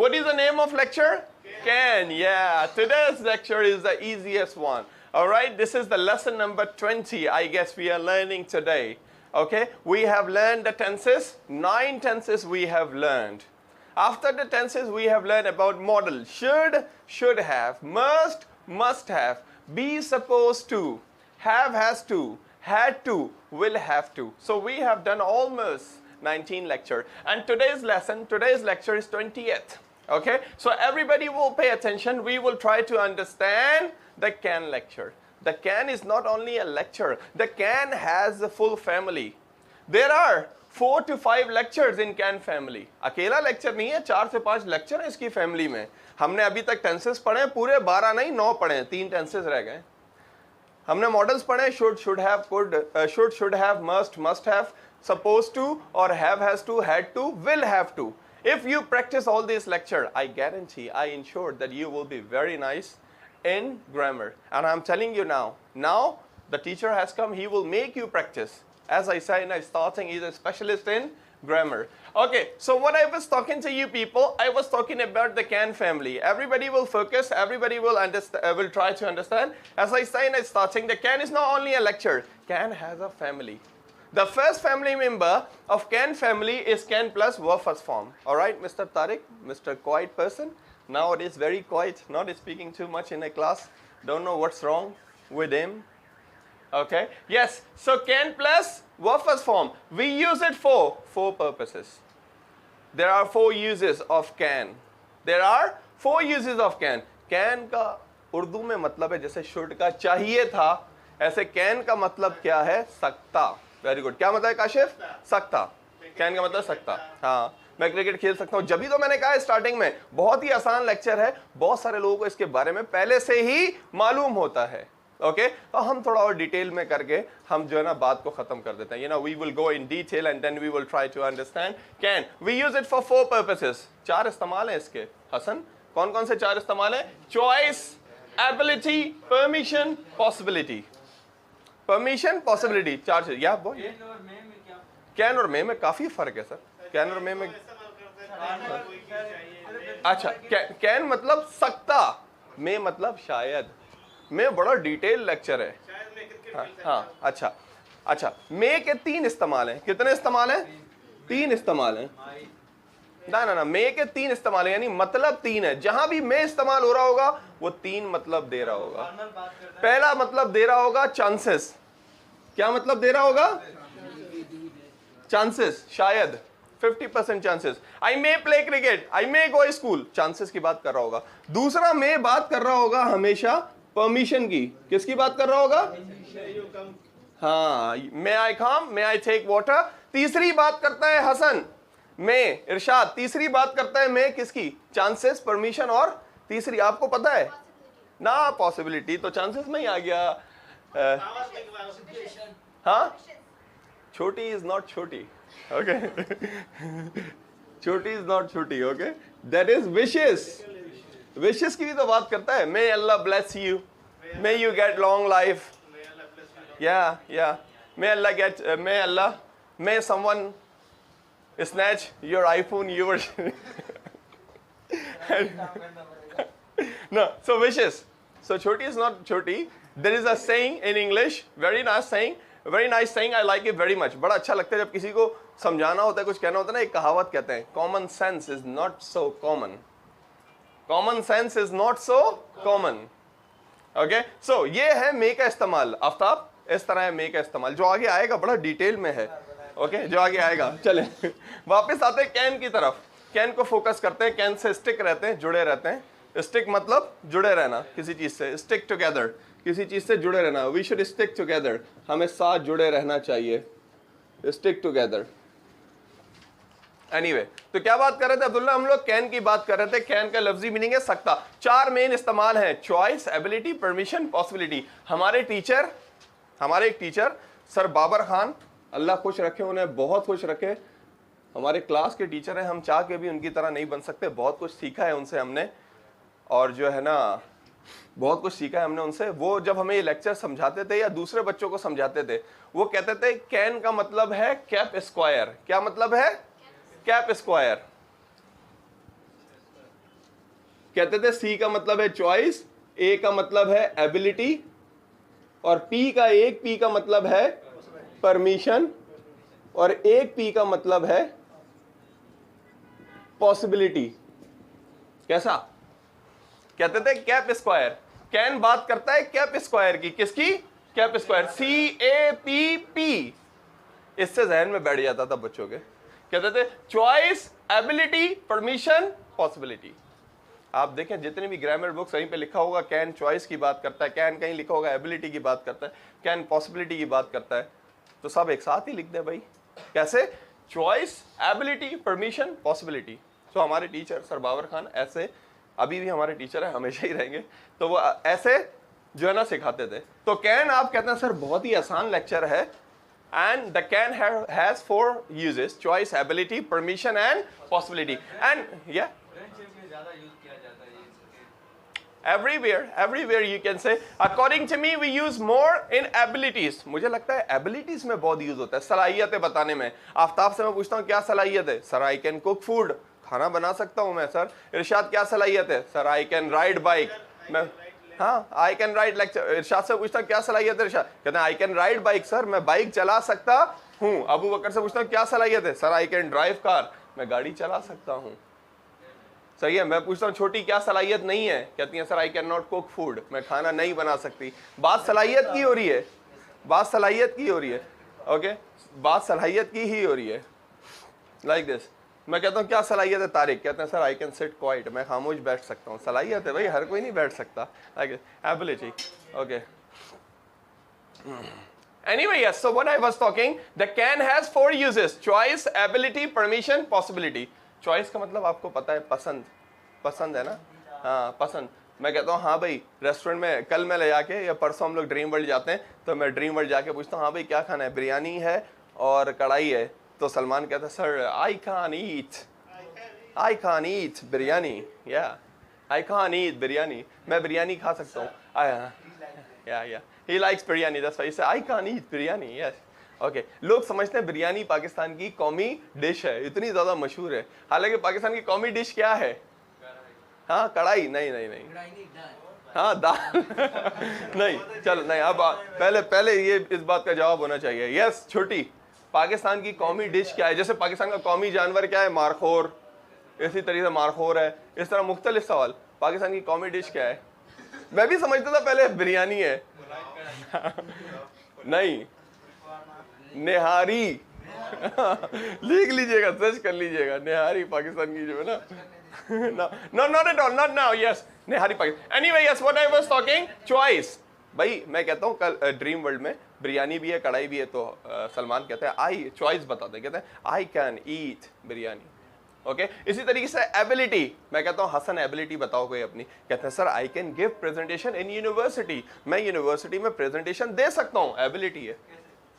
What is the name of lecture? Can. Yeah, today's lecture is the easiest one. All right, this is the lesson number 20, I guess we are learning today. Okay, we have learned the tenses. 9 tenses we have learned. After the tenses, we have learned about modal. Should have, must have, be supposed to, have has to, had to, will have to. So we have done almost 19 lecture. And today's lecture is 20th. Okay, so everybody will pay attention. We will try to understand the can lecture. The can is not only a lecture. The can has a full family. There are 4 to 5 lectures in can family. अकेला lecture नहीं है, 4 से 5 lecture है इसकी family में. हमने अभी तक tenses पढ़े पूरे 12 नहीं 9 पढ़े, 3 tenses रह गए. हमने models पढ़े should have, could, should have, must have, supposed to और have has to, had to, will have to. If you practice all these lecture, I guarantee, I ensure that you will be very nice in grammar. And I'm telling you now the teacher has come, he will make you practice. As I said in starting, he's a specialist in grammar. Okay, so what I was talking to you people, I was talking about the can family. Everybody will focus, everybody will understand, will try to understand. As I said in starting, the can is not only a lecture, can has a family. The first family member of can family is can plus verb first form. Alright, Mr. Tariq, Mr. Quiet person. Nowadays very quiet, not speaking too much in a class. Don't know what's wrong with him. Okay, yes, so can plus verb first form. We use it for 4 purposes. There are 4 uses of can. There are 4 uses of can. Can का उर्दू में मतलब है जैसे should का चाहिए था, ऐसे can का मतलब क्या है? सकता. Very good. क्या मतलब है काशिफ? सकता. Can का मतलब सकता. हाँ, मैं क्रिकेट खेल सकता हूँ. जब भी तो मैंने कहा स्टार्टिंग में बहुत ही आसान लेक्चर है, बहुत सारे लोगों को इसके बारे में पहले से ही मालूम होता है. ओके, तो हम थोड़ा और डिटेल में करके हम जो है ना बात को खत्म कर देते हैं. We will go in detail and then we will try to understand can. We use it for 4 purposes. 4 इस्तेमाल है इसके. हसन, कौन कौन से 4 इस्तेमाल है? Choice, ability, permission, possibility. Permission, possibility, 4 चीज. या बोल, कैन और मे में काफी फर्क है सर. कैन और मे में अच्छा, कैन मतलब सकता, मे मतलब शायद. में बड़ा डिटेल लेक्चर है. हाँ, अच्छा, मे के 3 इस्तेमाल हैं. कितने इस्तेमाल हैं? 3 इस्तेमाल हैं. ना, मे के 3 इस्तेमाल है, यानी मतलब 3 है. जहां भी मे इस्तेमाल हो रहा होगा वो 3 मतलब दे रहा होगा. पहला मतलब दे रहा होगा चांसेस. क्या मतलब दे रहा होगा? चांसेस, शायद. 50% चांसेस. आई मे प्ले क्रिकेट, आई मे गो स्कूल. चांसेस की बात कर रहा होगा. दूसरा मे बात कर रहा होगा हमेशा परमिशन की. किसकी बात कर रहा होगा? हाँ, मे आई कम, मे आई टेक वाटर. तीसरी बात करता है हसन, मे. इरशाद तीसरी बात करता है मे किसकी? चांसेस, परमिशन और तीसरी आपको पता है ना? पॉसिबिलिटी तो चांसेस में ही आ गया. हाँ, छोटी इज नॉट छोटी. ओके, छोटी इज नॉट छोटी. Okay, that is wishes. Wishes की भी तो बात करता है. May Allah bless you, may you get long life. या may Allah get, may Allah, may someone snatch your iPhone, yours. No, so wishes. So choti is not choti. There is a saying in English, very nice saying, I like it very much. बड़ा अच्छा लगता है जब किसी को समझाना होता है, कुछ कहना होता है ना. एक कहावत कहते हैं, common sense is not so common. Common sense is not so common. Okay, so ये है मे का इस्तेमाल. आफ्ताब, इस तरह है मे का इस्तेमाल. जो आगे आएगा बड़ा डिटेल में है. ओके, जो आगे आएगा. चले वापस आते हैं कैन की तरफ. कैन को फोकस करते हैं. कैन से स्टिक रहते हैं, जुड़े रहते हैं. स्टिक मतलब जुड़े रहना किसी चीज से. स्टिक टुगेदर, किसी चीज से जुड़े रहना. वी शुड स्टिक टुगेदर, हमें साथ जुड़े रहना चाहिए. Stick together. एनीवे, तो क्या बात कर रहे थे अब्दुल्ला? हम लोग कैन की बात कर रहे थे. कैन का लफ्जी मीनिंग है सकता. 4 मेन इस्तेमाल है, चॉइस, एबिलिटी, परमिशन, पॉसिबिलिटी. हमारे एक टीचर सर बाबर खान, अल्लाह खुश रखे, उन्हें बहुत खुश रखे. हमारे क्लास के टीचर हैं. हम चाह के भी उनकी तरह नहीं बन सकते. बहुत कुछ सीखा है उनसे हमने, और जो है ना बहुत कुछ सीखा है हमने उनसे. वो जब हमें ये लेक्चर समझाते थे या दूसरे बच्चों को समझाते थे, वो कहते थे कैन का मतलब है कैप स्क्वायर. क्या मतलब है? Cap square. कहते थे सी का मतलब है चॉइस, ए का मतलब है एबिलिटी, और पी का मतलब है परमिशन, और एक पी का मतलब है पॉसिबिलिटी। कैसा? कहते थे कैप स्क्वायर। कैन बात करता है कैप स्क्वायर की। किसकी? Cap square, CAPP। इससे जहन में बैठ जाता था बच्चों के। कहते थे चॉइस, एबिलिटी, परमिशन, पॉसिबिलिटी। आप देखें जितनी भी ग्रामर बुक्स कहीं पे लिखा होगा कैन चॉइस की बात करता है, कैन कहीं लिखा होगा एबिलिटी की बात करता है, कैन पॉसिबिलिटी की बात करता है, तो सब एक साथ ही लिख दे भाई। कैसे? Choice, ability, permission, possibility. तो हमारे टीचर सर बाबर खान ऐसे, अभी भी हमारे टीचर है, हमेशा ही रहेंगे, तो वो ऐसे जो है ना सिखाते थे। तो कैन आप कहते हैं सर बहुत ही आसान लेक्चर है, and the can has 4 uses: choice, ability, permission and possibility. And yeah, everywhere you can say, according to me we use more in abilities. मुझे लगता है abilities में बहुत यूज होता है, सलाहियतें बताने में। आफ्ताब से मैं पूछता हूँ क्या सलाहियत है? Sir I can cook food, खाना बना सकता हूँ मैं। सर इरशाद क्या सलाहियत है? Sir I can ride bike. मैं हाँ आई कैन राइड लेक्चर। इरशाद से पूछता क्या सलाहियत है? इरशाद कहते हैं I can ride bike, sir मैं बाइक चला सकता हूँ। अबू बकर से पूछता क्या सलाहियत है? Sir I can drive car, मैं गाड़ी चला सकता हूँ। सही है। मैं पूछता हूँ छोटी क्या सलाहियत नहीं है? कहती है sir I can not cook food, मैं खाना नहीं बना सकती। बात सलाहियत की हो रही है, बात सलाहियत की हो रही है। ओके, बात सलाहियत की ही हो रही है। Like this. मैं कहता हूँ क्या सलाहियत है तारिक? कहते हैं sir I can sit quite, मैं खामोश बैठ सकता हूँ। सलाहियत है भाई, हर कोई नहीं बैठ सकता। Ability. Okay, anyway, yes, so what I was talking, the can has 4 uses: choice, ability, permission, possibility. choice का मतलब आपको पता है पसंद, पसंद है ना? हाँ पसंद। मैं कहता हूँ हाँ भाई रेस्टोरेंट में कल मैं ले जाके या परसों हम लोग ड्रीम वर्ल्ड जाते हैं, तो मैं ड्रीम वर्ल्ड जाके पूछता हूँ हाँ भाई क्या खाना है? बिरयानी है और कढ़ाई है। तो सलमान कहता है सर आई कान ईट बिरयानी, या आई कान ईट बिरयानी, मैं बिरयानी खा सकता हूँ। या he likes biryani, that's why he said I can't eat biryani. Yes, okay. लोग समझते हैं बिरयानी पाकिस्तान की कौमी डिश है, इतनी ज्यादा मशहूर है। हालांकि पाकिस्तान की कौमी डिश क्या है? हाँ कढ़ाई, नहीं नहीं नहीं, हाँ दाल नहीं, चलो नहीं। अब पहले ये इस बात का जवाब होना चाहिए। यस छोटी, पाकिस्तान की कौमी डिश क्या है? जैसे पाकिस्तान का कौमी जानवर क्या है? मारखोर, इसी तरीके से मारखोर है। इस तरह मुख्तलिफ सवाल। पाकिस्तान की कौमी डिश क्या है? मैं भी समझता था पहले बिरयानी है नहीं, निहारी लिख लीजिएगा, सर्च कर लीजिएगा, निहारी पाकिस्तान की जो है ना। no not at all, not now, yes, nihari Pakistan. anyway, yes, what I was talking, choice। भाई मैं कहता हूँ कल ड्रीम वर्ल्ड में बिरयानी भी है, कढ़ाई भी है, तो सलमान कहते हैं आई, चॉइस बताते हैं, कहते हैं I can eat biryani. Okay, इसी तरीके से एबिलिटी, मैं कहता हूँ हसन एबिलिटी बताओ कोई अपनी। कहते हैं sir I can give presentation in university, मैं यूनिवर्सिटी में प्रेजेंटेशन दे सकता हूँ। एबिलिटी है,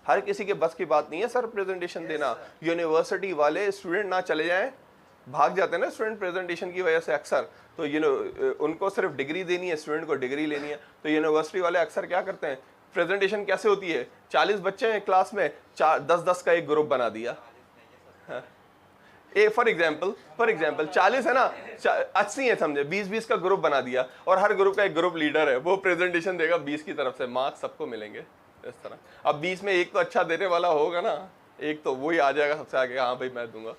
हर किसी के बस की बात नहीं है सर प्रेजेंटेशन देना। यूनिवर्सिटी वाले स्टूडेंट ना चले जाएं, भाग जाते हैं ना स्टूडेंट प्रेजेंटेशन की वजह से अक्सर, तो उनको सिर्फ डिग्री देनी है, स्टूडेंट को डिग्री लेनी है। तो यूनिवर्सिटी वाले अक्सर क्या करते हैं, प्रेजेंटेशन कैसे होती है? 40 बच्चे हैं क्लास में, 10-10 का एक ग्रुप बना दिया। फॉर एग्जाम्पल 40 है ना, 80 है समझे, 20-20 का ग्रुप बना दिया, और हर ग्रुप का एक ग्रुप लीडर है, वो प्रेजेंटेशन देगा 20 की तरफ से, मार्क्स सबको मिलेंगे इस तरह। अब 20 में एक तो अच्छा देने वाला होगा ना, एक तो वही आ जाएगा सबसे आगे, हाँ भाई मैं दूंगा,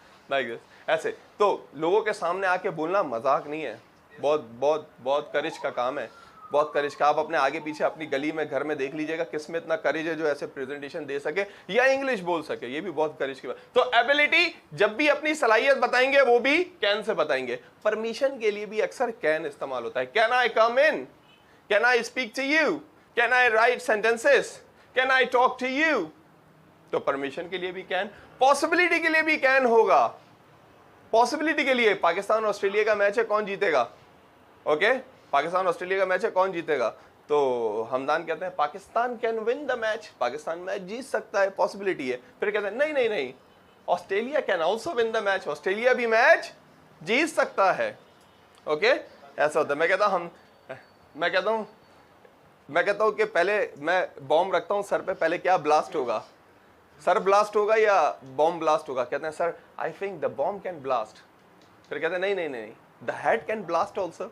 ऐसे। तो लोगों के सामने आके बोलना मजाक नहीं है, बहुत बहुत बहुत करेज का काम है, बहुत करेज का। आप अपने आगे पीछे अपनी गली में घर में देख लीजिएगा किसमें इतना करेज है जो ऐसे प्रेजेंटेशन दे सके या इंग्लिश बोल सके, ये भी बहुत करेज की बात। तो एबिलिटी, जब भी अपनी सलाहियत बताएंगे वो भी कैन से बताएंगे। परमिशन के लिए भी अक्सर कैन इस्तेमाल होता है। Can I come in, can I speak to you, can I write sentences, can I talk to you. तो परमिशन के लिए भी कैन, पॉसिबिलिटी के लिए भी कैन होगा। पॉसिबिलिटी के लिए पाकिस्तान ऑस्ट्रेलिया का मैच है, कौन जीतेगा? ओके, पाकिस्तान ऑस्ट्रेलिया का मैच है, कौन जीतेगा? तो हमदान कहते हैं Pakistan can win the match, Pakistan match जीत सकता है, पॉसिबिलिटी है। फिर कहते हैं नहीं नहीं नहीं, Australia can also win the match, Australia भी मैच जीत सकता है। ओके, ऐसा होता है। मैं कहता हूं कि पहले मैं बॉम्ब रखता हूं सर पे, पहले क्या ब्लास्ट होगा? सर ब्लास्ट होगा या बॉम्ब ब्लास्ट होगा? कहते हैं sir I think the bomb can blast. फिर कहते हैं नहीं नहीं नहीं, The head can blast also.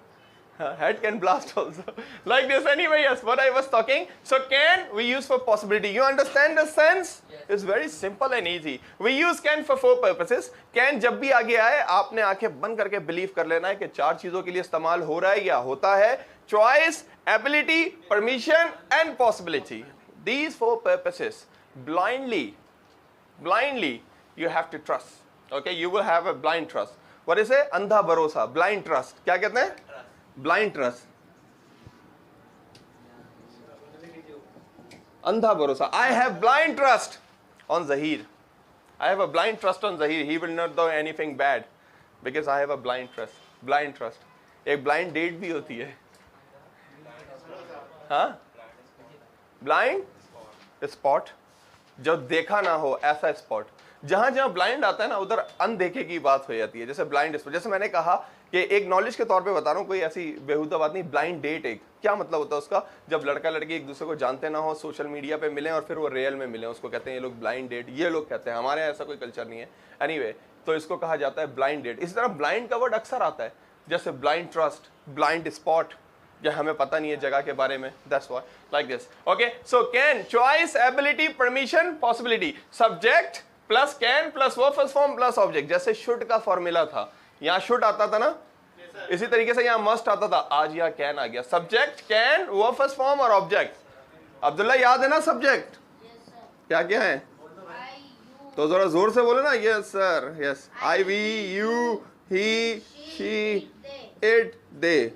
Head can blast also. Like this anyway, yes, what I was talking. So can we use for possibility. You understand the sense? Yes. It's very simple and easy. We use can for 4 purposes. Can जब भी आगे आए आपने आंखें बंद करके believe कर लेना है कि 4 चीजों के लिए इस्तेमाल हो रहा है या होता है. Choice, ability, permission and possibility. These 4 purposes blindly you have to trust. Okay, you will have a blind trust. What is it? अंधा भरोसा, blind trust. क्या कहते हैं? Blind trust. अंधा भरोसा. I have blind trust on Zahir. I have a blind trust on Zahir. He will not do anything bad because I have a blind trust. Blind trust. एक blind date भी होती है. हाँ? Blind spot. जो देखा ना हो ऐसा स्पॉट. जहां जहां ब्लाइंड आता है ना उधर अनदेखे की बात हो जाती है. जैसे ब्लाइंड स्पॉट, जैसे मैंने कहा कि एक नॉलेज के तौर पे बता रहा हूँ, कोई ऐसी बेहुदा बात नहीं. ब्लाइंड डेट एक क्या मतलब होता है उसका? जब लड़का लड़की एक दूसरे को जानते ना हो, सोशल मीडिया पे मिले और फिर वो रियल में मिले, उसको कहते हैं ये लोग ब्लाइंड डेट. ये लोग कहते हैं, हमारे यहाँ ऐसा कोई कल्चर नहीं है. एनीवे, तो इसको कहा जाता है ब्लाइंड डेट. इस तरह ब्लाइंड का वर्ड अक्सर आता है, जैसे ब्लाइंड ट्रस्ट, ब्लाइंड स्पॉट, या हमें पता नहीं है जगह के बारे में. That's why like this. Okay, so can, choice, ability, permission, possibility. Subject plus can plus verb first form plus object. जैसे शुड का फॉर्मूला था, यहाँ शुड आता था ना, इसी तरीके से यहाँ मस्ट आता था. आज यहाँ कैन आ गया. Subject, can, verb first form और ऑब्जेक्ट. अब्दुल्ला याद है ना सब्जेक्ट? क्या क्या है? तो जरा जोर से बोलो ना. Yes sir, yes. I, we, you, he, she, it, they.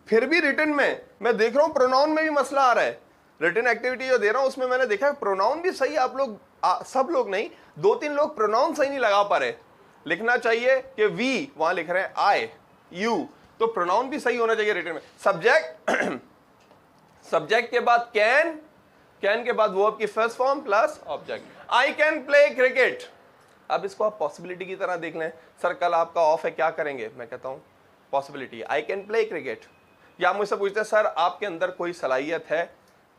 फिर भी रिटन में मैं देख रहा हूं प्रोनाउन में भी मसला आ रहा है. रिटन एक्टिविटी जो दे रहा हूं उसमें मैंने देखा है प्रोनाउन भी सही. आप लोग सब लोग नहीं, 2-3 लोग प्रोनाउन सही नहीं लगा पा रहे. लिखना चाहिए कि वी, वहां लिख रहे हैं आई, यू, तो प्रोनाउन भी सही होना चाहिए रिटन में. सब्जेक्ट, सब्जेक्ट के बाद कैन, कैन के बाद वर्ब की first form plus object. I can play cricket. अब इसको आप पॉसिबिलिटी की तरह देख लें. सर कल आपका ऑफ है, क्या करेंगे? मैं कहता हूं possibility, I can play cricket. या आप मुझसे पूछते हैं सर आपके अंदर कोई सलाहियत है?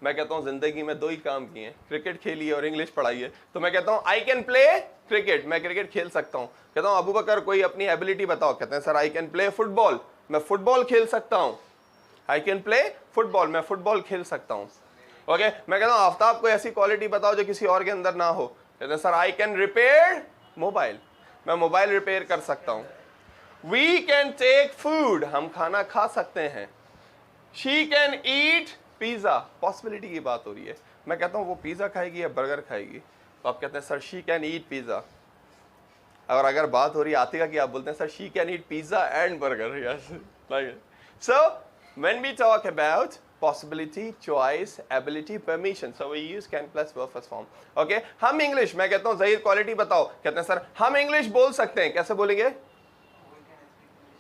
मैं कहता हूं जिंदगी में 2 ही काम किए हैं, क्रिकेट खेली है और इंग्लिश पढ़ाई है. तो मैं कहता हूं आई कैन प्ले क्रिकेट, मैं क्रिकेट खेल सकता हूं. कहता हूं अबू बकर कोई अपनी एबिलिटी बताओ. कहते हैं sir I can play football, मैं फुटबॉल खेल सकता हूं. आई कैन प्ले फुटबॉल, मैं फुटबॉल खेल सकता हूं. ओके, मैं कहता हूं आफ्ताब कोई ऐसी क्वालिटी बताओ जो किसी और के अंदर ना हो. कहते हैं sir I can repair mobile, मैं मोबाइल रिपेयर कर सकता हूं. वी कैन टेक फूड, हम खाना खा सकते हैं. She can eat pizza, possibility की बात हो रही है. मैं कहता हूं वो पिज्जा खाएगी या बर्गर खाएगी? तो आप कहते हैं sir she can eat pizza. और अगर बात हो रही है आतिका की, आप बोलते हैं sir she can eat pizza and burger. Yes, like so when we talk about possibility, choice, ability, permission, so we use can plus verb first form. Okay, हम इंग्लिश, मैं कहता हूँ ज़हीर क्वालिटी बताओ. कहते हैं सर हम इंग्लिश बोल सकते हैं. कैसे बोलेंगे?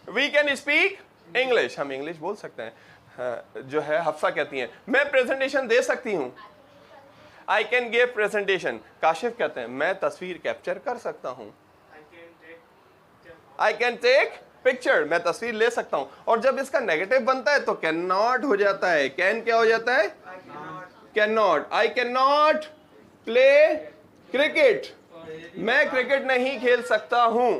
We can speak English, हम इंग्लिश बोल सकते हैं. जो है हफ्सा कहती हैं मैं प्रेजेंटेशन दे सकती हूँ. I can give presentation. Kashif कहते हैं मैं तस्वीर कैप्चर कर सकता हूँ. I can take पिक्चर, मैं तस्वीर ले सकता हूं. और जब इसका नेगेटिव बनता है तो कैन नॉट हो जाता है. कैन क्या हो जाता है? Can not. I can not play cricket, मैं क्रिकेट नहीं खेल सकता हूं.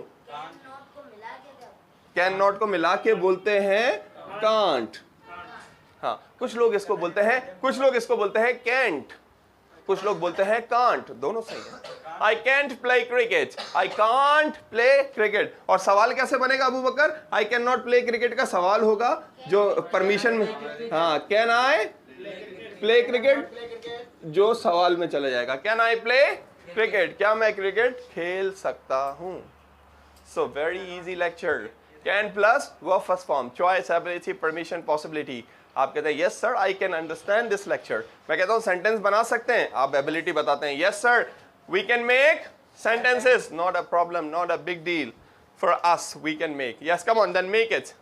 कैन नॉट को मिला के बोलते हैं कांट. हाँ, कुछ लोग इसको बोलते हैं, कुछ लोग इसको बोलते हैं कैंट, कुछ लोग बोलते हैं कांट. दोनों सही है. I can't play cricket. I can't play cricket. और सवाल कैसे बनेगा अबू बकर? I cannot play cricket का सवाल होगा जो परमिशन में, हाँ, can I play cricket जो सवाल में चला जाएगा. Can I play cricket? क्या मैं क्रिकेट खेल सकता हूँ? So very easy lecture. Can plus verb first form, choice, ability, permission, possibility. आप कहते हैं yes sir, I can understand this lecture. मैं कहता हूँ सेंटेंस बना सकते हैं, आप एबिलिटी बताते हैं yes sir. We can make sentences, not a problem, not a big deal for us. We can make. Yes, come on, then make it.